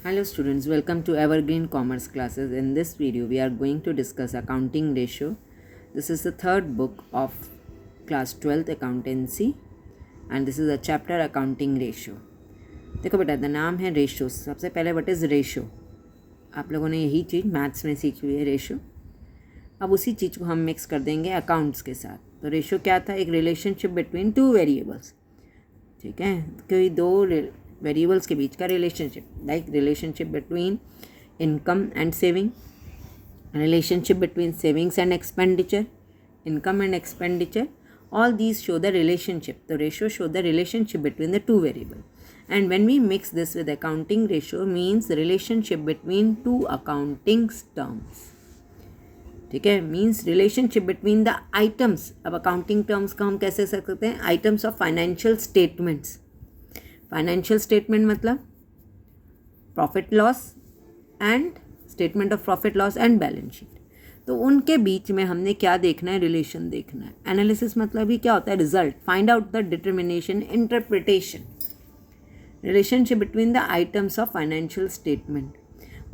Hello students, welcome to Evergreen Commerce classes. In this video, we are going to discuss accounting ratio. This is the third book of class 12th accountancy and this is a chapter accounting ratio. देखो बेटा, the नाम है ratio. सबसे पहले what is ratio. आप लोगों ने यही चीज़ मैथ्स में सीखी हुई है, रेशो. अब उसी चीज़ को हम मिक्स कर देंगे अकाउंट्स के साथ. तो रेशो क्या था? एक रिलेशनशिप बिटवीन टू वेरिएबल्स. ठीक है, कोई दो वेरिएबल्स के बीच का relationship, like relationship between income and saving, relationship between savings and expenditure, income and expenditure. all these show the relationship. The ratio show the relationship between the two variable, and when we mix this with accounting ratio means the relationship between two accounting terms. ठीक है, means relationship between the items. अब accounting terms का हम कैसे सकते हैं? Items of financial statements. Financial statement मतलब profit loss and statement of profit loss and balance sheet. तो उनके बीच में हमने क्या देखना है? रिलेशन देखना है. एनालिसिस मतलब भी क्या होता है? Result. Find out the determination, interpretation. Relationship between the items of financial statement,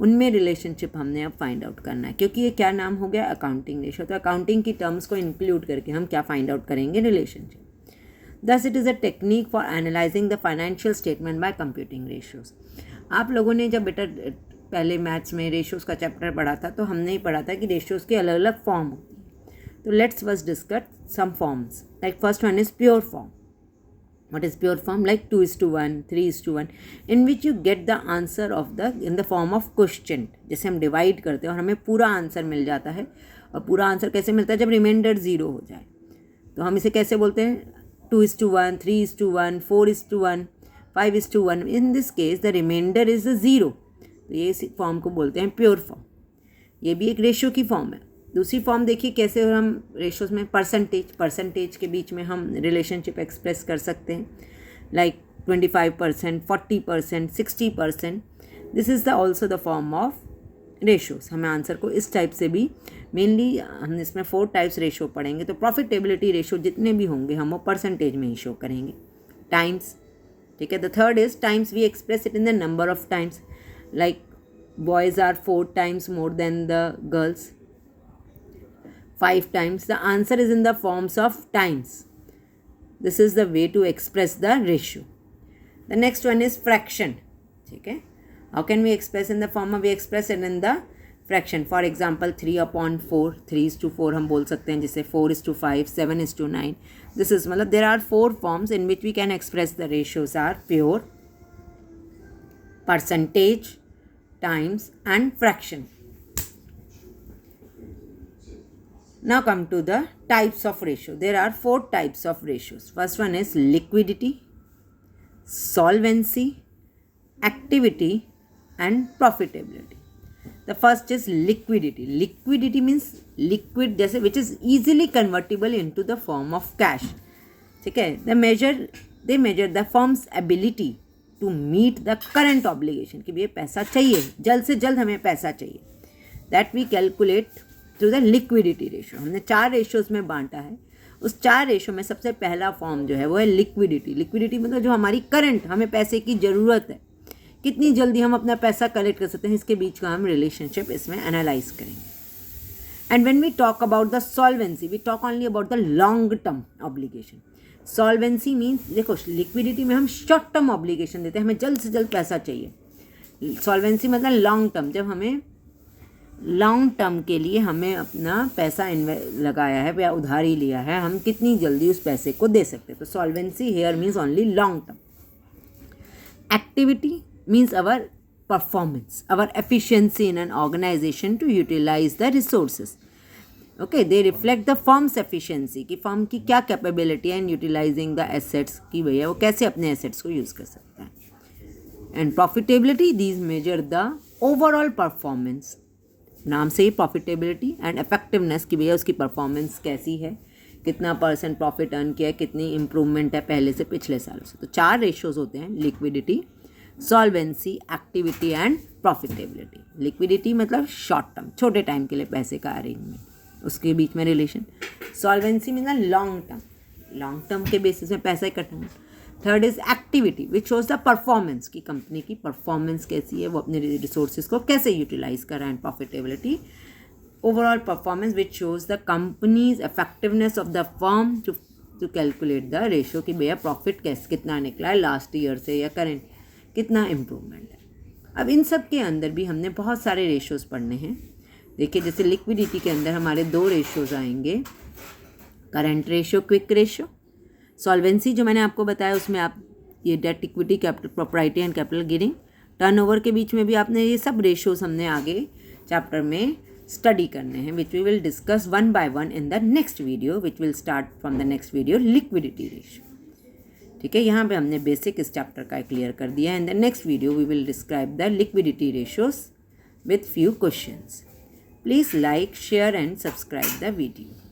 उनमें रिलेशनशिप हमने अब फाइंड आउट करना है, क्योंकि ये क्या नाम हो गया? Accounting ratio. तो अकाउंटिंग की टर्म्स को इंक्लूड करके हम क्या फाइंड आउट करेंगे? Relationship. Thus, it is a technique for analyzing the financial statement by computing ratios. आप लोगों ने जब बेटा पहले मैथ्स में रेशियोज़ का चैप्टर पढ़ा था तो हमने ही पढ़ा था कि रेशियोज़ के अलग अलग फॉर्म होती है. तो let's first discuss some forms. Like first one is pure form. What is pure form? Like 2:1, 3:1, in which you get the answer of in the form of quotient. जैसे हम डिवाइड करते हैं और हमें पूरा आंसर मिल जाता है. और पूरा आंसर कैसे मिलता है? जब रिमाइंडर 0 हो जाए. तो हम इसे कैसे बोलते हैं? 2:1, 3:1, 4:1, 5:1. In this case the remainder is 0. तो ये इस फॉर्म को बोलते हैं प्योर फॉर्म. ये भी एक रेशियो की फॉर्म है. दूसरी फॉर्म देखिए कैसे हम रेशियोज में परसेंटेज के बीच में हम रिलेशनशिप एक्सप्रेस कर सकते हैं. Like 25%, 40%, 60%. This is the also the form of ratios. हमें आंसर को इस टाइप से भी, मेनली हम इसमें 4 टाइप्स रेशियो पढ़ेंगे. तो प्रॉफिटेबिलिटी रेशियो जितने भी होंगे हम वो परसेंटेज में ही शो करेंगे. टाइम्स. ठीक है. The third is times. We express it in the number of times. Like boys are 4 times more than the girls, 5 times. The answer is in the forms of times. This is the way to express the ratio. The next one is fraction. ठीक है. How can we express in the form of? We express it in the fraction. For example, 3/4, 3:4 हम बोल सकते हैं, जिसे 4:5, 7:9. This is मतलब there are 4 forms in which we can express the ratios are pure, percentage, times and fraction. Now come to the types of ratio. There are 4 types of ratios. First one is liquidity, solvency, activity and profitability. The first is liquidity. Liquidity means liquid, जैसे which is easily convertible into the form of cash. ठीक है. They measure the firm's ability to meet the current obligation. कि ये पैसा चाहिए, जल्द से जल्द हमें पैसा चाहिए. That we calculate through the liquidity ratio. हमने 4 रेशियोज़ में बांटा है. उस 4 रेशियो में सबसे पहला फॉर्म जो है वो है लिक्विडिटी. लिक्विडिटी मतलब जो हमारी करंट, हमें पैसे की ज़रूरत है, कितनी जल्दी हम अपना पैसा कलेक्ट कर सकते हैं, इसके बीच का हम रिलेशनशिप इसमें एनालाइज करेंगे. And when we talk about the solvency, we talk only about the long term obligation. Solvency means, देखो लिक्विडिटी में हम शॉर्ट टर्म ऑब्लिगेशन देते हैं, हमें जल्द से जल्द पैसा चाहिए. सॉल्वेंसी मतलब लॉन्ग टर्म, जब हमें लॉन्ग टर्म के लिए हमें अपना पैसा लगाया है या उधारी लिया है, हम कितनी जल्दी उस पैसे को दे सकते हैं. तो solvency here means only long term. Activity means our performance, our efficiency in an organisation to utilise the resources. Okay, they reflect the firm's efficiency, कि फर्म की क्या कैपेबिलिटी है इन यूटिलाइजिंग द एसेट्स, की भैया वो कैसे अपने एसेट्स को यूज़ कर सकता है. And profitability, these measure the overall performance. नाम से ही प्रॉफिटेबिलिटी एंड इफेक्टिवनेस, की भैया उसकी परफॉर्मेंस कैसी है, कितना % प्रॉफिट अर्न किया है, कितनी इम्प्रूवमेंट है पहले से पिछले सालों से. तो 4 रेशियोज़ होते हैं, liquidity, solvency, activity and profitability. Liquidity मतलब शॉर्ट टर्म, छोटे टाइम के लिए पैसे का अरेंजमेंट, उसके बीच में रिलेशन. सॉल्वेंसी मतलब लॉन्ग टर्म के बेसिस में पैसा इकट्ठा. Third is activity which shows the performance कि कंपनी की परफॉर्मेंस कैसी है, वो अपने रिसोर्सेज को कैसे यूटिलाइज कर रहा है, and profitability overall performance which shows the company's effectiveness of the firm to calculate the ratio कि भैया प्रॉफिट कैसे कितना निकला है लास्ट ईयर से या करेंट कितना इम्प्रूवमेंट है। अब इन सब के अंदर भी हमने बहुत सारे रेशियोज पढ़ने हैं। देखिए जैसे लिक्विडिटी के अंदर हमारे 2 रेशियोज आएंगे, current ratio, quick ratio. Solvency जो मैंने आपको बताया उसमें आप ये debt equity, capital property and capital gearing, turnover के बीच में भी आपने ये सब रेशियोज हमने आगे चैप्टर में स्टडी करने हैं, which we will discuss one by one in the next video, which will start from the next video liquidity ratio. ठीक है, यहाँ पे हमने बेसिक इस चैप्टर का क्लियर कर दिया है। In the next video we will describe the liquidity ratios with few questions. Please like, share and subscribe the video.